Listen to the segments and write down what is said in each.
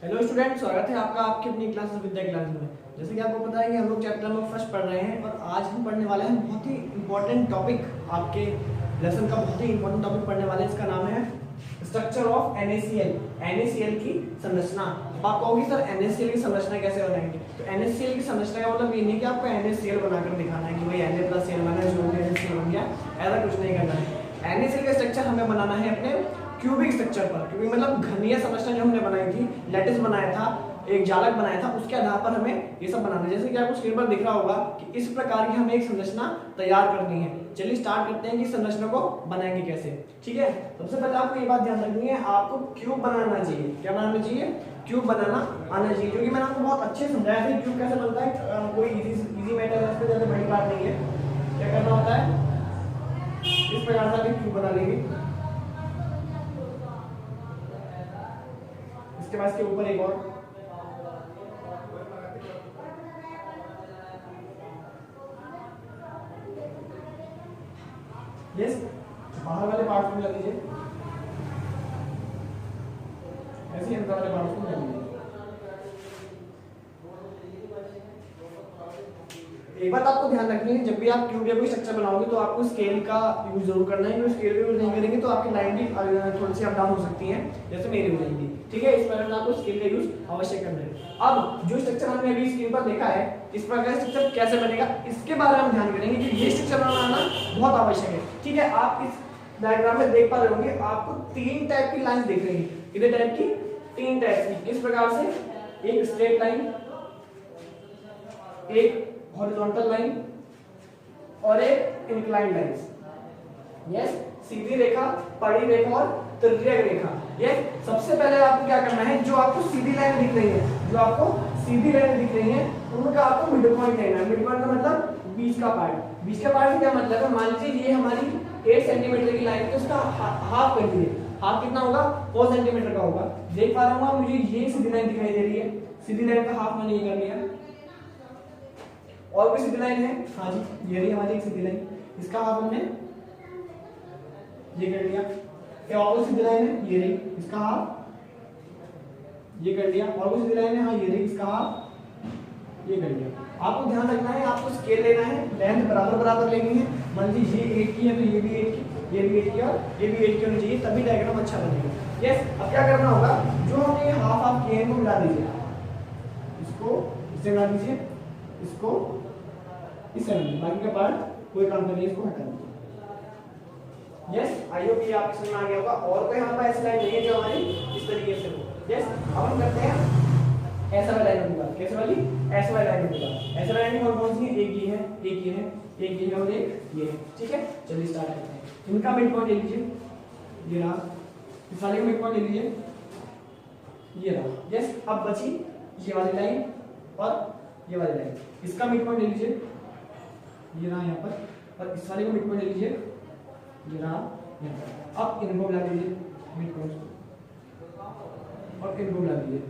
Hello student, स्वागत है आपका आपकी अपनी क्लास विद्या क्लास में। जैसे कि आपको पता है कि हम लोग चैप्टर नंबर फर्स्ट पढ़ रहे हैं और आज हम पढ़ने वाले हैं बहुत ही इंपॉर्टेंट टॉपिक। आपके लेसन का बहुत ही इंपॉर्टेंट टॉपिक पढ़ने वाले हैं। इसका नाम है स्ट्रक्चर ऑफ NaCl। NaCl की संरचना। आप कहोगे सर NaCl की संरचना कैसे बनाएंगे? तो NaCl की संरचना का मतलब ये नहीं कि आपको NaCl बनाकर दिखाना है कि भाई Na+Cl NaCl बन गया, ऐसा कुछ नहीं करना है। NaCl का स्ट्रक्चर हमें बनाना है अपने क्यूबिक स्ट्रक्चर पर, क्योंकि मतलब घनीय संरचना जो हमने बनाई थी, लैटिस बनाया था, एक जालक बनाया था, उसके आधार पर हमें ये सब बनाना है। जैसे कि आपको स्क्रीन पर दिख रहा होगा कि इस प्रकार की हमें एक संरचना तैयार करनी है। चलिए स्टार्ट करते हैं कि संरचना को बनाएंगे कैसे। ठीक है, सबसे पहले आपको ये बात ध्यान रखनी है, आपको क्यूब बनाना चाहिए। क्या बनाना चाहिए? क्यूब बनाना आना चाहिए, क्योंकि मैंने आपको बहुत अच्छे समझाया था क्यूब कैसे बनता है। कोई इजी मैटर है, इसमें ज्यादा बड़ी बात नहीं है। क्या करना होता है, इस प्रकार से आप क्यूब बना लेंगे। इसके बाद इसके ऊपर एक और यस, बाहर वाले पार्ट को लगा दीजिए, ऐसे ही अंदर वाले पार्ट को लगा दीजिए। एक बात आपको ध्यान रखनी है, जब भी आप क्यूब या कोई स्ट्रक्चर बनाओगे तो आपको स्केल का यूज जरूर करना है, क्योंकि स्केल का यूज नहीं करेंगे तो आपकी लाइन भी थोड़ी सी अप डाउन हो सकती है, जैसे मेरी हो जाएगी। ठीक है, इस प्रकार आपको स्केल का यूज अवश्य करना है। अब जो स्ट्रक्चर हमने अभी स्क्रीन पर देखा है, इस प्रकार स्ट्रक्चर कैसे बनेगा इसके बारे में हम ध्यान करेंगे कि ये स्ट्रक्चर बनाना बहुत आवश्यक है। ठीक है, आप इस डायग्राम में देख पा रहे होंगे, आपको तीन टाइप की लाइन दिख रही है। कितने टाइप की? तीन टाइप की। इस प्रकार से एक स्ट्रेट लाइन, एक हॉरिजॉन्टल लाइन और एक इंक्लाइन लाइन। यस, सीधी रेखा, पड़ी रेखा और तिर्यक रेखा। यस, सबसे पहले आपको क्या करना है, जो आपको सीधी लाइन दिख रही है, जो आपको सीधी लाइन दिख रही है, उनका आपको मिड पॉइंट लेना है। मिड पॉइंट का मतलब बीच का पार्ट। बीच का पार्ट क्या मतलब है? मान लीजिए ये हमारी 8 सेंटीमीटर की लाइन है, तो उसका हाफ कर दीजिए। हाफ कितना होगा? 4 सेंटीमीटर का होगा। देख पा रहा हूँ मुझे ये सीधी लाइन दिखाई दे रही है, सीधी लाइन का हाफ मैंने ये कर लिया। और कोई सीधी लाइन है? हाँ जी, ये रही हमारी एक सीधी लाइन, इसका हाफ हमने ये कर लिया। क्या और कोई सीधी लाइन है? ये रही, इसका हाफ ये कर लिया। और कोई सीधी लाइन है? हाँ ये रही, इसका हाफ ये कर लिया। आपको ध्यान रखना है, आपको स्केल लेना है, लेंथ बराबर बराबर लेनी है। मान लीजिए ये 8 की है तो ये भी 8 की, ये भी 8 की और ये भी 8 की होनी चाहिए, तभी डायग्राम अच्छा बनेगा। यस, अब क्या करना होगा, जो हमने हाफ हाफ किए हैं इनको मिला दीजिए, इसको इससे मिला दीजिए, इसको इससे मिला दीजिए, बाकी का पार्ट कोई काम नहीं है, इसको हटा दीजिए। यस, आई होप ये आपको समझ में आ गया होगा। और कोई हमारे पास ऐसी लाइन नहीं है जो हमारी इस तरीके से हो। यस, अब हम करते हैं ऐसा वाला लाइन होगा। कैसे वाली? ऐसा वाला लाइन होगा। ऐसा लाइन कौन कौन सी है? एक ये है, एक ये है, एक ये है और एक ये है। ठीक है, चलिए स्टार्ट करते हैं। इनका मिड पॉइंट ले लीजिए, ये रहा। इस वाले का मिड पॉइंट ले लीजिए, ये रहा। यस, अब बची ये वाली लाइन और ये वाली लाइन। इसका मिड पॉइंट ले लीजिए, ये रहा यहाँ पर, और इस वाले का मिड पॉइंट ले लीजिए, ये रहा यहाँ पर। अब इनको मिला दीजिए मिड पॉइंट और इनको मिला दीजिए।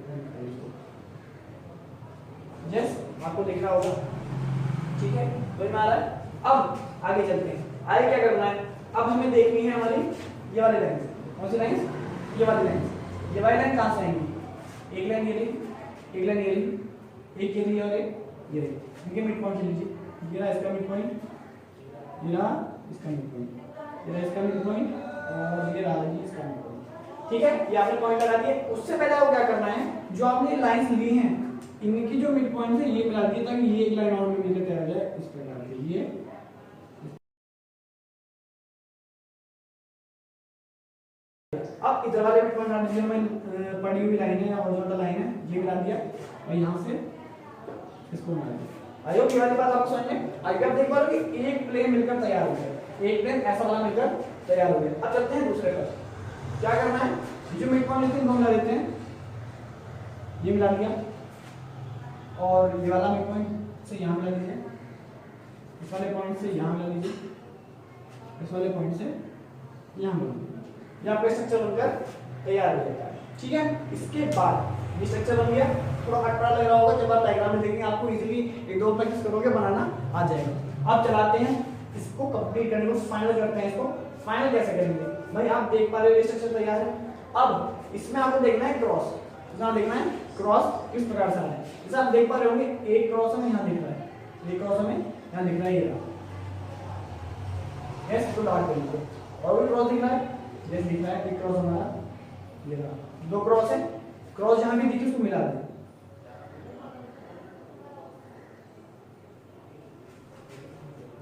यस, आपको दिख रहा होगा। ठीक है, समझ में आ रहा है? अब आगे चलते हैं। आगे क्या करना है, अब हमें देखनी है हमारी ये वाली लाइन। कौन सी लाइन? ये वाली लाइन। ये वाली लाइन कहाँ से आएंगी? एक लाइन ये रही, एक लाइन ये रही, एक ये रही और एक ये रही। इनके मिड पॉइंट ले लीजिए, ये रहा इसका मिड पॉइंट, ये रहा इसका मिड पॉइंट, ये रहा इसका मिड पॉइंट और ये रहा जी इसका मिड पॉइंट। ठीक है, ये आपने पॉइंट लगा दिए। उससे पहले आपको क्या करना है, जो आपने लाइंस ली हैं इनकी जो मिड पॉइंट है ये मिला दिए, ताकि ये एक लाइन और में मिलकर तैयार हो जाए। इस प्रकार से ये अब इधर वाले मिड पॉइंट मिला दीजिए। हमें पड़ी हुई लाइन है या हॉरिजॉन्टल लाइन है, ये मिला दिया और यहाँ से इसको मिला दिया। आई होप ये वाली बात आपको समझ में आई। आप देख पा रहे हो कि एक प्लेन मिलकर तैयार हो गया, एक प्लेन ऐसा वाला मिलकर तैयार हो गया। अब चलते हैं दूसरे पर। क्या करना है, जो मिड पॉइंट लेते हैं इनको मिला देते हैं, ये मिला दिया और ये वाला मिड पॉइंट से यहाँ मिला लीजिए, इस वाले पॉइंट से यहाँ मिला लीजिए, इस वाले पॉइंट से यहाँ मिला लीजिए। ये आपका स्ट्रक्चर बनकर तैयार हो जाता है। ठीक है, इसके बाद ये स्ट्रक्चर बन गया। थोड़ा अटपटा लग रहा होगा, जब आप डायग्राम में देखेंगे आपको इजीली एक दो प्रैक्टिस करोगे बनाना आ जाएगा। अब चलाते हैं इसको, कंप्लीट करने को फाइनल करते हैं। इसको फाइनल कैसे करेंगे भाई, आप देख पा रहे हो ये स्ट्रक्चर तैयार है। अब इसमें आपको देखना है क्रॉस। तो यहाँ लिखना है क्रॉस किस प्रकार से आ रहा है। जैसे आप देख पा रहे होंगे एक क्रॉस हमें यहाँ दिख रहा है, एक क्रॉस हमें यहाँ दिख रहा है, ये यस तो डार्क करेंगे। और भी क्रॉस दिख रहा है, यस दिख रहा है, एक क्रॉस हमारा ये रहा, दो क्रॉस है, क्रॉस जहाँ भी दिखी उसको मिला दें।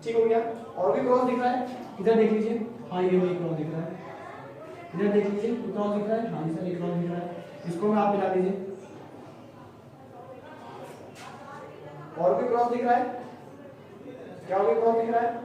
ठीक हो गया। और भी क्रॉस दिख रहा है, इधर देख लीजिए, हाँ ये भी क्रॉस दिख रहा है, इधर देख लीजिए क्रॉस दिख रहा है, हाँ सर ये क्रॉस दिख रहा है, इसको में आप मिला लीजिए। और भी क्रॉस दिख रहा है, क्या और भी क्रॉस दिख रहा है,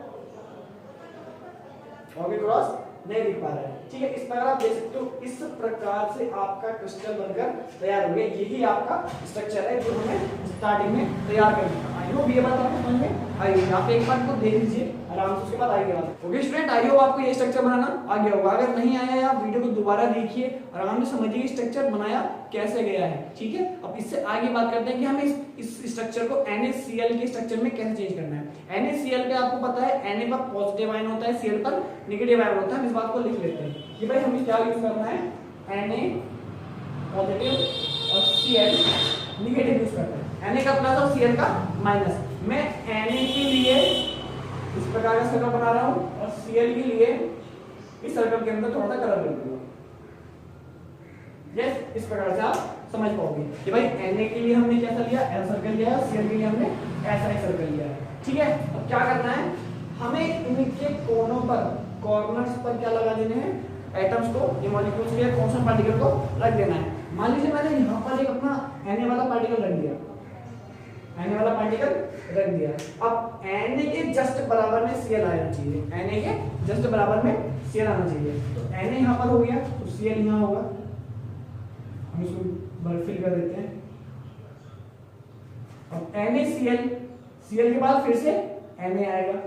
और भी क्रॉस नहीं दिख पा रहा है। ठीक है, इस प्रकार आप देख सकते हो, इस प्रकार से आपका क्रिस्टल बनकर तैयार हो गया। यही आपका स्ट्रक्चर है जो हमें स्टार्टिंग में तैयार करना है। आई होप ये बात आपको समझ में आई होगी। आप एक बार को देख लीजिए आराम से, उसके बाद आगे बात। ओके स्टूडेंट, आई होप आपको ये स्ट्रक्चर बनाना आ गया होगा। अगर नहीं आया है आप वीडियो को दोबारा देखिए, आराम से समझिए स्ट्रक्चर बनाया कैसे गया है। ठीक है, अब इससे आगे बात करते हैं कि हमें इस स्ट्रक्चर को NaCl के स्ट्रक्चर में कैसे चेंज करना है। NaCl पे आपको पता है Na पर पॉजिटिव आयन होता है, Cl पर नेगेटिव आयन होता है। हम इस बात को लिख लेते हैं कि भाई हमें क्या यूज करना है, Na पॉजिटिव और Cl नेगेटिव यूज करना है। Na का प्लस और Cl का माइनस। मैं Na के लिए इस प्रकार का सर्कल बना रहा हूं और Cl के लिए इस सर्कल के अंदर थोड़ा सा कलर कर दूंगा। यस, इस प्रकार से आप समझ पाओगे कि भाई Na के लिए हमने कैसा लिया, L सर्कल लिया है, Cl के लिए हमने ऐसा ही सर्कल लिया है। ठीक है, अब क्या करना है, हमें इनके कोनों पर, कॉर्नर्स पर क्या लगा देने हैं, एटम्स को, ये मॉलिक्यूल्स के कांस्टेंट पार्टिकल को रख देना है। मान लीजिए मैंने यहाँ पर एक अपना Na वाला पार्टिकल रख दिया, Na वाला पार्टिकल रख दिया। अब Na के जस्ट बराबर में Cl आना चाहिए, Na के जस्ट बराबर में Cl आना चाहिए। तो Na यहाँ पर हो गया तो Cl यहाँ होगा, हम इसको बर्फिल कर देते हैं। अब NaCl, Cl के बाद फिर से Na आएगा,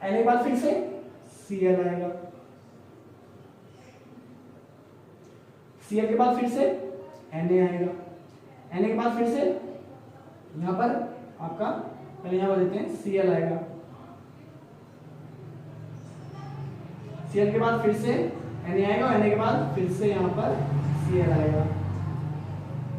Na के बाद फिर से Cl आएगा, Cl के बाद फिर से Na आएगा, Na के बाद फिर से यहाँ पर आपका पहले यहाँ पर देते हैं Cl आएगा, Cl के बाद फिर से Na आएगा, Na के बाद फिर से यहाँ पर Cl आएगा।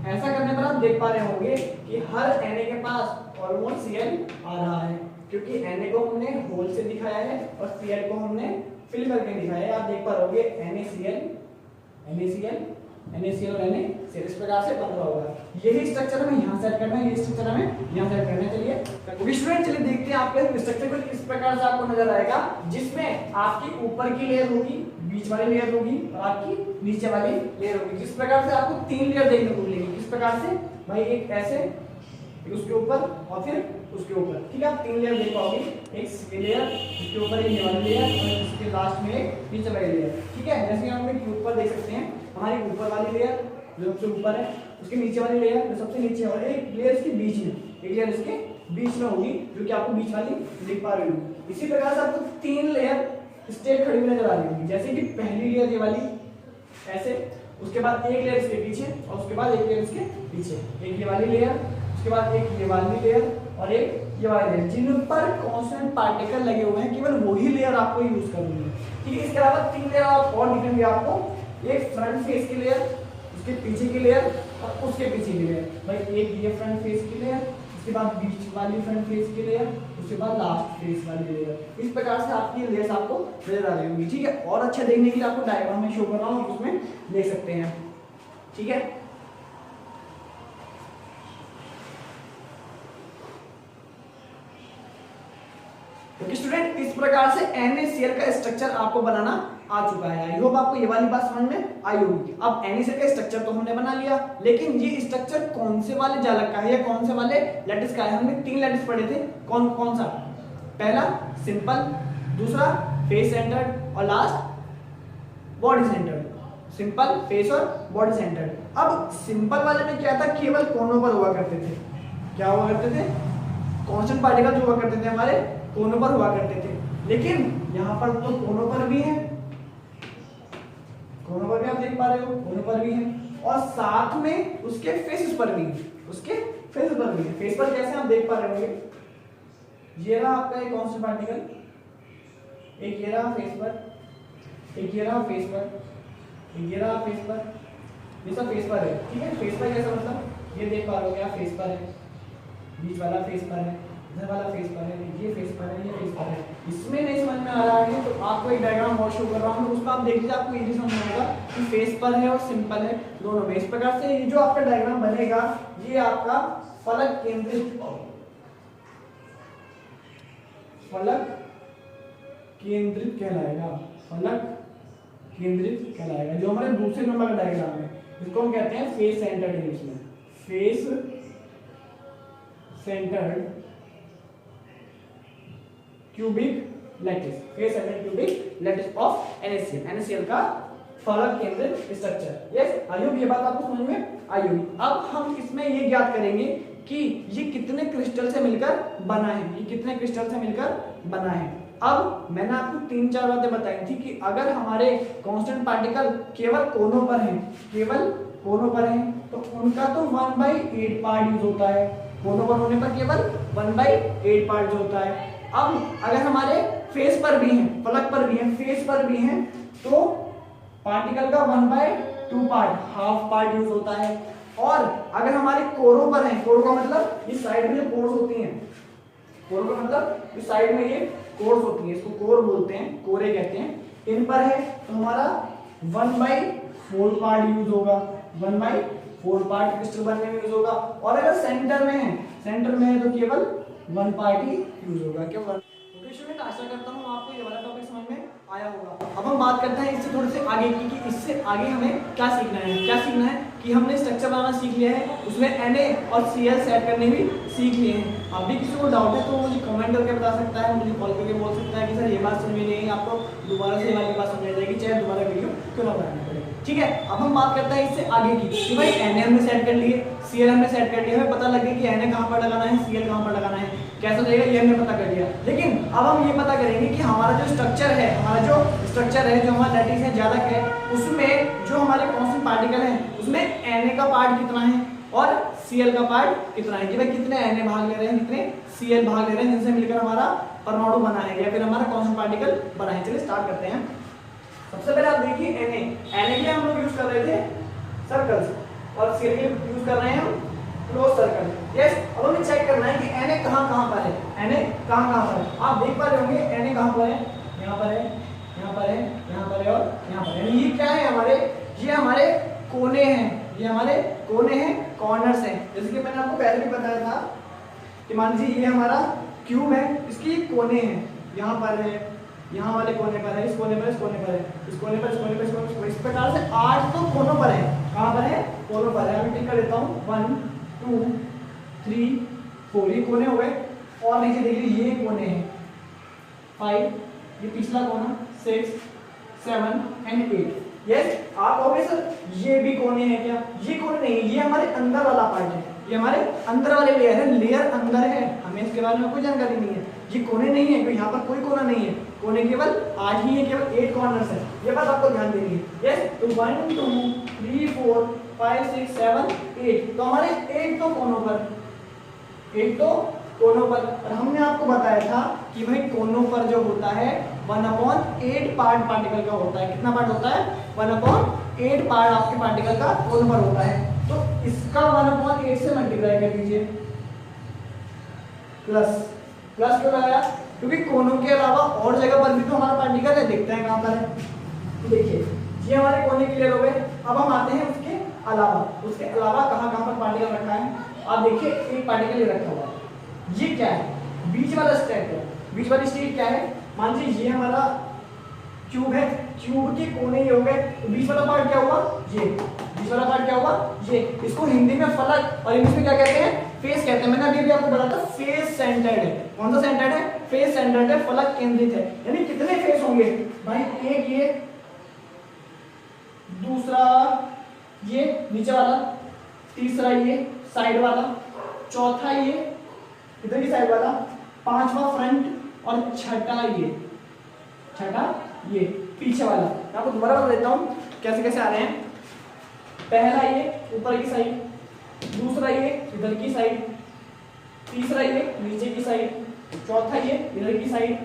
ऐसा करने पर आप देख पा रहे होंगे कि हर Na के पास ऑलमोस्ट Cl आ रहा है, क्योंकि Na को हमने होल से दिखाया है और Cl को हमने फिल करके दिखाया है। आप देख पा रहे होंगे NaCl, NaCl, NaCl और NaCl इस प्रकार से बन रहा होगा। यही स्ट्रक्चर हमें यहाँ सेट करना है, ये स्ट्रक्चर हमें यहाँ सेट करना है। चलिए ओके स्टूडेंट, चलिए देखते हैं आपके स्ट्रक्चर को इस प्रकार से आपको नजर आएगा, जिसमें आपकी ऊपर की लेयर होगी, बीच वाली लेयर होगी और आपकी नीचे वाली लेयर होगी। जिस प्रकार से आपको तीन लेयर देखने को मिलेगी। किस प्रकार से भाई, एक ऐसे, एक उसके ऊपर और फिर उसके ऊपर। ठीक है, आप तीन लेयर देख पाओगे, एक लेयर, उसके ऊपर एक ये वाली लेयर और इसके लास्ट में एक नीचे वाली लेयर। ठीक है, जैसे हम लोग ऊपर देख सकते हैं, हमारी ऊपर वाली लेयर जो सबसे ऊपर है, उसके नीचे वाली लेयर जो सबसे नीचे है, और एक लेयर इसके बीच में, एक लेयर इसके बीच में होगी, जो कि आपको बीच वाली दिख पा रही होगी। इसी प्रकार से आपको तीन लेयर स्ट्रेट खड़ी हुई नजर आ रही होगी। जैसे कि पहली लेयर ये वाली ऐसे, उसके बाद एक लेयर इसके पीछे और उसके बाद एक लेयर इसके पीछे, एक ये वाली लेयर, उसके बाद एक ये वाली लेयर और एक ये वाली लेयर, जिन पर कांस्टेंट पार्टिकल लगे हुए हैं। केवल वही लेयर आपको यूज करनी है। ठीक है, इसके अलावा तीन लेयर आप और दिखेंगे आपको, एक फ्रंट फेस की लेयर, उसके पीछे की लेयर और उसके पीछे की लेयर। भाई एक ये फ्रंट फेस की लेयर, उसके बाद बीच वाली फ्रंट फेस की लेयर, उसके बाद लास्ट फेस वाली लेयर। इस प्रकार से आपकी लेयर्स आपको नजर आ रही होंगी। ठीक है, और अच्छा देखने के लिए आपको डायग्राम में शो कर रहा हूँ, उसमें देख सकते हैं। ठीक है, क्योंकि स्टूडेंट इस प्रकार से NaCl का स्ट्रक्चर आपको बनाना आ चुका है। आई होप आपको ये वाली बात समझ में आई होगी। अब NaCl का स्ट्रक्चर तो हमने बना लिया, लेकिन ये स्ट्रक्चर कौन से वाले जालक का है या कौन से वाले लैटिस का है। हमने तीन लैटिस पढ़े थे, कौन कौन सा, पहला सिंपल, दूसरा फेस सेंटर्ड और last body centred. Simple, face और बॉडी सेंटर्ड। अब सिंपल वाले में क्या था, केवल कोनों पर हुआ करते थे। क्या हुआ करते थे, कांस्टेंट पार्टिकल जो हुआ करते थे हमारे कोनों पर हुआ करते थे। लेकिन यहाँ पर तो कोनों पर भी है, कोनों पर भी आप देख पा रहे हो, कोनों पर भी है और साथ में उसके फेसेस पर भी, उसके फेस पर भी है। फेस पर कैसे आप देख पा रहे होंगे, ये रहा आपका एक कांस्टेंट पार्टिकल, एक ये रहा फेस पर, एक ये रहा फेस पर, एक ये रहा फेस पर, ये सब फेस पर है, ठीक है। फेस पर कैसा मतलब ये देख पा रहे हो क्या, फेस पर है, बीच वाला फेस पर है, इधर वाला फेस पर है, ये फेस पर है, ये फेस पर है। इसमें नहीं समझ में आ रहा है तो आपको एक डायग्राम और शो कर रहा हूँ, उसको आप देख लीजिए, आपको इजी समझ में आएगा कि फेस पर है और सिंपल है दोनों में। इस प्रकार से ये जो आपका डायग्राम बनेगा ये आपका फलक केंद्रित कहलाएगा, फलक केंद्रित कहलाएगा। जो हमारे दूसरे नंबर का डायग्राम है इसको हम कहते हैं फेस सेंटर्ड इमेज में, face centred cubic lattice, face centred cubic lattice of NaCl, NaCl का फलक केंद्रित स्ट्रक्चर। यस, आई होप ये बात आपको समझ में आई होगी। अब हम इसमें ये ज्ञात करेंगे कि ये कितने क्रिस्टल से मिलकर बना है, ये कितने क्रिस्टल से मिलकर बना है। अब मैंने आपको 3-4 बातें बताई थी कि अगर हमारे कांस्टेंट पार्टिकल केवल कोनों पर हैं, केवल कोनों पर हैं, तो उनका तो 1/8 पार्ट यूज होता है, कोनों पर होने पर केवल 1/8 पार्ट होता है। अब अगर हमारे फेस पर भी हैं, फलक पर भी हैं, फेस पर भी हैं, तो पार्टिकल का 1/2 पार्ट, हाफ पार्ट यूज होता है। और अगर हमारे कोरों पर हैं, कोरों का मतलब ये साइड में जो कोर्स होती हैं, कोरों का मतलब इस साइड में ये कोर्स होती है, इसको कोर बोलते हैं, कोरे कहते हैं, इन पर है तो हमारा 1/4 पार्ट यूज होगा, 1/4 पार्ट क्रिस्टल बनने में यूज होगा। और अगर सेंटर में है, सेंटर में है तो केवल 1 पार्ट ही यूज होगा, केवल। स्टूडेंट आशा करता हूँ आपको ये वाला टॉपिक समझ में आया होगा। अब हम बात करते हैं इससे थोड़े से आगे की कि इससे आगे हमें क्या सीखना है। क्या सीखना है कि हमने स्ट्रक्चर बनाना सीख लिया है, उसमें Na और Cl सेट करने भी सीख लिए हैं। अब भी किसी को डाउट है तो मुझे कमेंट करके बता सकता है, मुझे कॉल करके बोल सकता है कि सर ये बात समझ में नहीं आई, आपको दोबारा से ये वाली बात समझ जाएगी, चाहे दोबारा वीडियो क्यों ना बनानी पड़े। ठीक है, अब हम बात करते हैं इससे आगे की कि भाई Na हमने सेट कर लिए, Cl हमने सेट कर लिया, हमें पता लग गया कि Na कहाँ पर लगाना है, Cl कहाँ पर लगाना है, कैसा रहेगा ये हमने पता कर लिया। लेकिन अब हम ये पता करेंगे कि हमारा जो स्ट्रक्चर है, हमारा जो स्ट्रक्चर है, जो हमारा लैटिस है, ज्यादा है, उसमें जो हमारे कांस्टेंट पार्टिकल हैं उसमें Na का पार्ट कितना है और Cl का पार्ट कितना है, कि भाई कितने Na भाग ले रहे हैं, कितने Cl भाग ले रहे हैं, जिनसे मिलकर हमारा परमाणु बना है या फिर हमारा कांस्टेंट पार्टिकल बना है। चलिए स्टार्ट करते हैं। सबसे पहले आप देखिए Na के लिए हम लोग यूज कर रहे थे सर्कल्स और Cl के लिए यूज कर रहे हैं हम क्लोज सर्कल। यस, अब हमें चेक करना है कि Na कहाँ पर है, Na कहाँ पर है। आप देख पा रहे होंगे Na कहाँ पर है, यहाँ पर है, यहाँ पर है, यहाँ पर है और यहाँ पर है। यानी ये क्या है हमारे, ये हमारे कोने हैं, ये हमारे कोने हैं, कॉर्नर्स हैं। जैसे कि मैंने आपको पहले भी बताया था कि मान लीजिए ये हमारा क्यूब है, इसकी कोने हैं, यहाँ पर है, यहाँ वाले कोने पर है, इस कोने पर, इस कोने पर है, इस कोने पर, इस कोने पर, इस कोने पर, इस प्रकार से 8 तो कोनों पर है। कहाँ पर है, कोनों पर है। अभी टिक कर देता हूँ 1 2 3 4, ये कोने हो गए। और नीचे देखिए ये कोने हैं 5, ये पिछला कोना 6 7 एंड 8। यस, आप कहोगे सर ये भी कोने हैं क्या, ये कोने नहीं, ये हमारे अंदर वाला पार्ट है, ये हमारे अंदर वाले लेयर है, लेयर अंदर है, हमें इसके बारे में कोई जानकारी नहीं है। ये कोने नहीं है, क्योंकि यहाँ पर कोई कोना नहीं है, कोने केवल 8 ही है, केवल 8 कॉर्नर्स है, ये बात आपको ध्यान देनी है। यस, तो 1 2 3 4 5 6 7 8, तो हमारे 8 तो कोनों पर, 8 तो कोनों पर। और हमने आपको बताया था कि भाई कोनों पर जो होता है 1/8 पार्ट पार्टिकल का होता है। कितना पार्ट होता है, 1/8 पार्ट आपके पार्टिकल का कोनों पर होता है। तो इसका 1/8 से मल्टीप्लाई कर दीजिए, प्लस क्यों लगाया, क्योंकि कोनों के अलावा और जगह पर भी तो हमारा पार्टिकल है, देखते हैं कहाँ पर है। देखिए ये हमारे कोने क्लियर हो गए। अब हम आते हैं उसके अलावा कहाँ पर पार्टिकल रखा है। आप देखिए एक पार्टिकल ये रखा हुआ है, ये क्या है, बीच वाला स्टेट है। बीच वाली स्टेट क्या है, मान लीजिए ये हमारा क्यूब है, क्यूब के कोने ये हो गए, तो बीच वाला पार्ट क्या हुआ, ये बीच वाला पार्ट क्या हुआ, ये। इसको हिंदी में फलक और इंग्लिश में क्या कहते हैं, फेस कहते हैं। मैंने अभी आपको बताया था फेस सेंटर्ड है। कौन सा सेंटर्ड है, फेस सेंटर्ड है, फलक केंद्रित है। यानी कितने फेस होंगे भाई, एक ये, दूसरा ये नीचे वाला, तीसरा ये साइड वाला, चौथा ये इधर की साइड वाला, पांचवा फ्रंट और छठा ये पीछे वाला। मैं आपको दोबारा बता देता हूँ कैसे कैसे आ रहे हैं। पहला ये ऊपर की साइड, दूसरा ये इधर की साइड, तीसरा ये नीचे की साइड, चौथा ये इधर की साइड,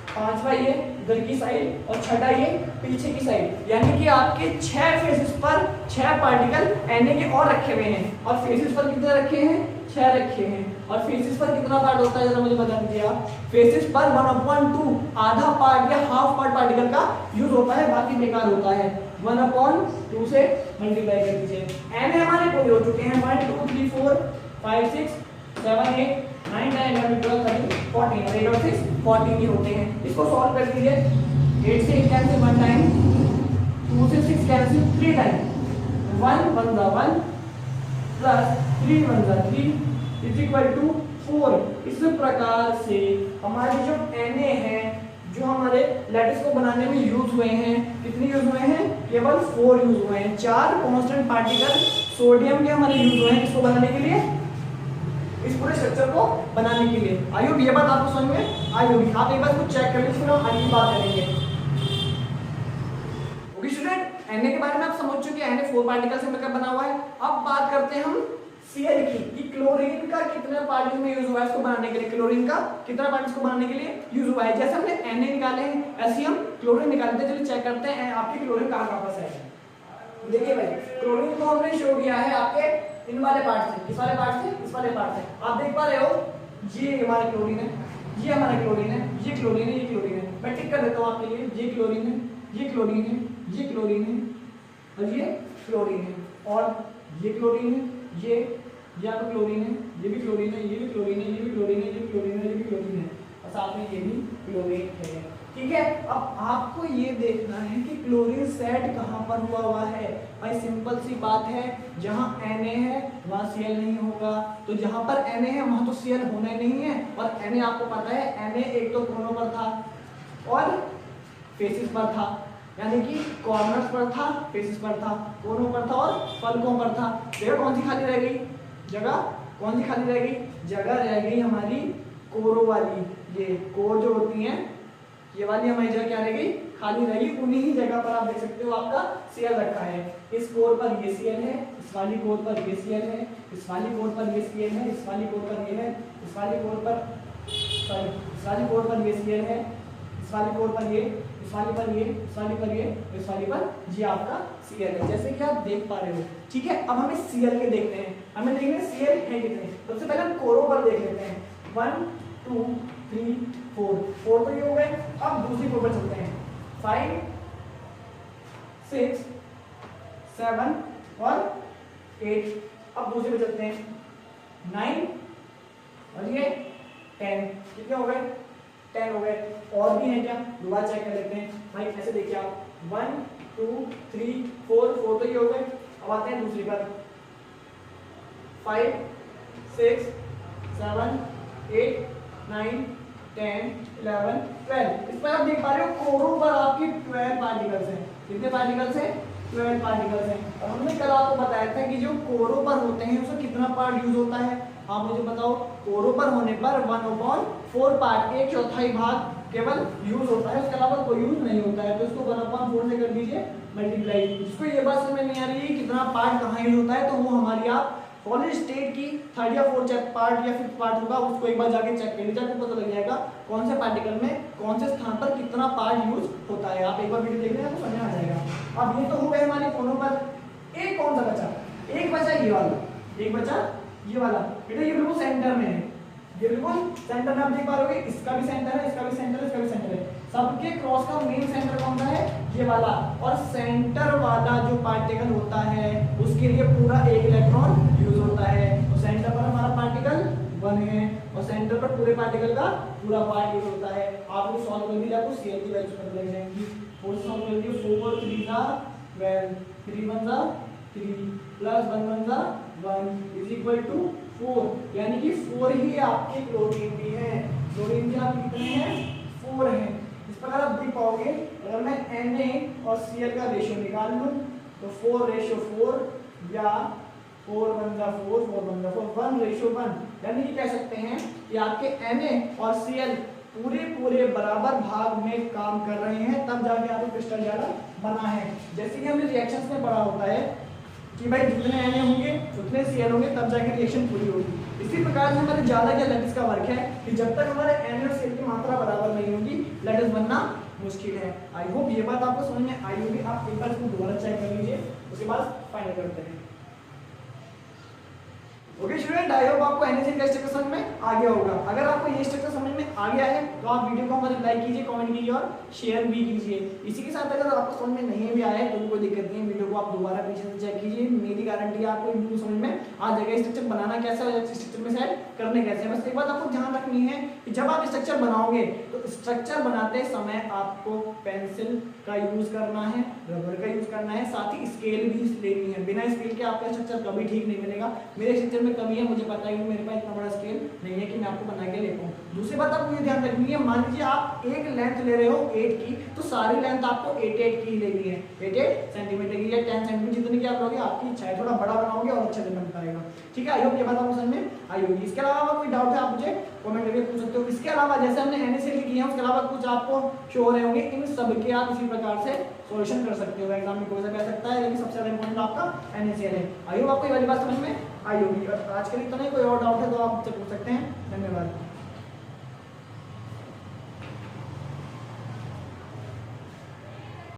पांचवा ये इधर की साइड और छठा ये पीछे की साइड, यानी कि आपके 6 फेसेस पर 6 पार्टिकल Na के और रखे हुए हैं। और फेसेस पर कितने रखे हैं? 6 रखे हैं। और फेसेस पर कितना पार्ट होता है जरा मुझे बता दीजिए आप। फेसेस पर 1/2 आधा पार्ट या हाफ पार्ट पार्टिकल का यूज होता है, बाकी बेकार होता है। 1/2 से मल्टीप्लाई कर दीजिए। Na हमारे पूरे हो चुके हैं 1 2 3 4 5 6 7 8 9 10 11 12 13 14 और 8 और 6 14 ही होते हैं। इसको सॉल्व कर दीजिए। 8 से 8 कैंसिल 1 टाइम, 2 से 6 कैंसिल 3 टाइम, 1 1 जा 1 प्लस 3 1 जा 3 इज इक्वल टू 4। इस प्रकार से हमारी जो Na है, जो हमारे लैटिस को बनाने में यूज हुए हैं, कितने यूज हुए हैं? केवल 4 यूज हुए हैं। 4 कांस्टेंट पार्टिकल सोडियम के हमारे यूज हुए हैं इसको बनाने के लिए, इस पूरे स्ट्रक्चर को बनाने के लिए। आई होप ये बात आपको समझ में आई होगी। आप एक बार कुछ चेक कर लीजिए, फिर हम आगे की बात करेंगे। ओके स्टूडेंट, Na के बारे में आप समझ चुके हैं। Na 4 पार्टिकल से मिलकर बना हुआ है। अब बात करते हैं हम Cl की, कि क्लोरीन का कितने पार्ट में यूज हुआ है इसको बनाने के लिए। क्लोरीन का कितना पार्ट इसको बनाने के लिए यूज हुआ है? जैसे हमने Na निकाले हैं, ऐसे हम क्लोरीन निकालते हैं। चलिए चेक करते हैं आपकी क्लोरीन कहां कहां पर है। देखिए भाई, क्लोरीन को हमने शो किया है आपके इन वाले पार्ट से, इस वाले पार्ट से, इस वाले पार्ट से। आप देख पा रहे हो, ये हमारा क्लोरीन है, ये हमारा क्लोरीन है, ये क्लोरीन है, ये क्लोरीन है। मैं टिक कर देता हूं आपके लिए। ये क्लोरीन है, ये क्लोरीन है, ये क्लोरीन है और ये क्लोरीन है। और ये क्लोरीन है, ये तो क्लोरीन है, ये भी क्लोरीन है, ये भी क्लोरीन है, ये भी क्लोरीन है, ये भी क्लोरीन है, ये भी क्लोरीन है और साथ में ये भी क्लोरीन है। ठीक है, अब आपको ये देखना है कि क्लोरीन सेट कहां पर हुआ है। भाई सिंपल सी बात है, जहां Na है वहां Cl नहीं होगा। तो जहां पर Na है वहां तो Cl होना ही नहीं है। और Na आपको पता है, Na एक तो कोनों पर था और फेसेस पर था, यानी कि कॉर्नर्स पर था, फेसेस पर था, कोनों पर था और फलकों पर था। जगह कौन सी खाली रह गई? जगह कौन सी खाली रह गई? जगह रह गई हमारी कोरों वाली। ये कोर जो होती हैं, ये वाली हमारी जगह क्या रह गई? खाली रही। उन्हीं ही जगह पर आप देख सकते हो आपका Cl रखा है। इस कोर पर ये Cl है, इस वाली कोर पर ये Cl है, इस वाली कोर पर ये Cl है, इस वाली कोर पर ये है, इस वाली कोर पर इस वाली कोर पर ये Cl है, इस वाली कोर पर ये, इस वाली पर ये, इस वाली पर ये, इस वाली पर ये आपका Cl है, जैसे कि आप देख पा रहे हो। ठीक है, अब हमें Cl के देखते हैं। हमें देखना है Cl है कितने। सबसे पहले हम कोरों पर देख लेते हैं। 1 2 3 4 तो ये हो गए। अब दूसरी कोर पर चलते हैं। 5 6 7 और 8। अब दूसरे पे चलते हैं। 9 और ये 10। कितने हो गए? 10 हो गए। और भी है क्या? दोबारा चेक कर लेते हैं। भाई ऐसे देखिए आप, 1 2 3 4 तो ये हो गए। अब आते हैं दूसरी पर। 5 6 7 8 9 10 11 12। इस पर आप देख पा रहे हो कोरों पर आपकी 12 पार्टिकल्स हैं। कितने पार्टिकल्स हैं? 12 पार्टिकल्स हैं। और हमने कल आपको बताया था कि जो कोरों पर होते हैं उसमें कितना पार्ट यूज होता है। आप मुझे बताओ। कोरों पर होने पर 1/4 पार्ट, 1/4 भाग केवल यूज होता है, उसके अलावा कोई यूज नहीं होता है। तो इसको 1/4 से कर दीजिए मल्टीप्लाई। जिसको ये बात समझ में नहीं आ रही है कितना पार्ट कहाँ यूज होता है, तो वो हमारी आप सॉलिड स्टेट की 3rd या 4th पार्ट या 5th पार्ट होगा, उसको एक बार जाके चेक कर लीजिए, आपको पता लग जाएगा कौन से पार्टिकल में कौन से स्थान पर कितना पार्ट यूज होता है। आप एक बार वीडियो देख लें, आपको समझ आ जाएगा। अब ये तो हो गए हमारे कोनों पर। एक कौन सा बचा? एक बचा ये वाला, एक बचा ये वाला। बेटा ये बिल्कुल सेंटर में है, ये बिल्कुल सेंटर में आप देख पा रहे हो। इसका भी सेंटर है, इसका भी सेंटर है, इसका भी सेंटर है। सबके क्रॉस का मेन सेंटर कौन सा है? ये वाला। और सेंटर वाला जो पार्टिकल होता है उसके लिए पूरा 1 इलेक्ट्रॉन यूज होता है। तो सेंटर पर हमारा पार्टिकल 1 है और सेंटर पर पूरे पार्टिकल का पूरा पार्ट यूज होता है। आप लोग सॉल्व कर दीजिए, आपको Cl की वैल्यू पता लग जाएगी। 4 सॉल्व कर दीजिए। 4 3 जा 12, 3 1 जा 3 प्लस 1 1 जा 1 इज इक्वल टू 4, यानी कि 4 ही आपके क्लोरीन भी है। क्लोरीन के आप कितने हैं? 4 हैं। इस प्रकार आप देख पाओगे, अगर मैं Na और Cl का रेशियो निकाल लूं तो 4:4 या 4 1 जा 4 4 1 जा 4 1:1, यानी कि कह सकते हैं कि आपके Na और Cl पूरे बराबर भाग में काम कर रहे हैं, तब जाके आपको क्रिस्टल ज्यादा बना है। जैसे कि हमने रिएक्शंस में पढ़ा होता है कि भाई जितने Na होंगे उतने Cl होंगे, तब जाके रिएक्शन पूरी होगी। इसी प्रकार से हमारे ज्यादा क्या लैटिस का वर्क है कि जब तक हमारे Na और Cl की मात्रा बराबर नहीं होगी लैटिस बनना मुश्किल है। आई होप ये बात आपको समझ में आई होगी। आप एक बार इसको दोबारा चेक कर लीजिए, उसके बाद फाइनल करते हैं। ओके स्टूडेंट, आई होप आपको एनएसएल का स्ट्रक्चर समझ में आ गया होगा। अगर आपको ये स्ट्रक्चर समझ में आ गया है तो आप वीडियो को हमारे लाइक कीजिए, कमेंट कीजिए और शेयर भी कीजिए। इसी के साथ अगर आपको समझ में नहीं भी आया है तो भी कोई दिक्कत नहीं है, वीडियो को आप दोबारा पीछे से चेक कीजिए। मेरी गारंटी है आपको वीडियो समझ में आ जाएगा। स्ट्रक्चर बनाना कैसे है, स्ट्रक्चर में सेट करने कैसे है। बस एक बात आपको ध्यान रखनी है कि जब आप स्ट्रक्चर बनाओगे तो स्ट्रक्चर बनाते समय आपको पेंसिल का यूज करना है, रबर का यूज करना है, साथ ही स्केल भी लेनी है। बिना स्केल के आपका स्ट्रक्चर कभी ठीक नहीं बनेगा। मेरे स्ट्रक्चर में कमी है, मुझे पता है कि मेरे पास इतना बड़ा स्केल नहीं है कि मैं आपको बना के ले पाऊँ। दूसरी बात आपको ये ध्यान रखनी है, मान लीजिए आप एक लेंथ ले रहे हो 8 की, तो सारी लेंथ आपको 8 की लेनी है, 8 सेंटीमीटर की या 10 सेंटीमीटर जितनी की आप लोगे, आपकी इच्छा है। थोड़ा बड़ा बनाओगे और अच्छा बन पाएगा। ठीक है, आई होप ये बात आपको समझ में आई होगी। इसके अलावा कोई डाउट है आप मुझे कमेंट करके पूछ सकते हो। इसके अलावा जैसे हमने एनएसएल की है, उसके अलावा कुछ आपको शो हो रहे होंगे, इन सब के आप इसी प्रकार से सॉल्यूशन कर सकते हो। एग्जाम में कोई सा कह सकता है, लेकिन सबसे ज्यादा इंपॉर्टेंट आपका एनएसएल है। आई होप आपको ये वाली बात समझ में आई होगी। और आज के लिए तो नहीं, कोई और डाउट है तो आप मुझसे पूछ सकते हैं। धन्यवाद।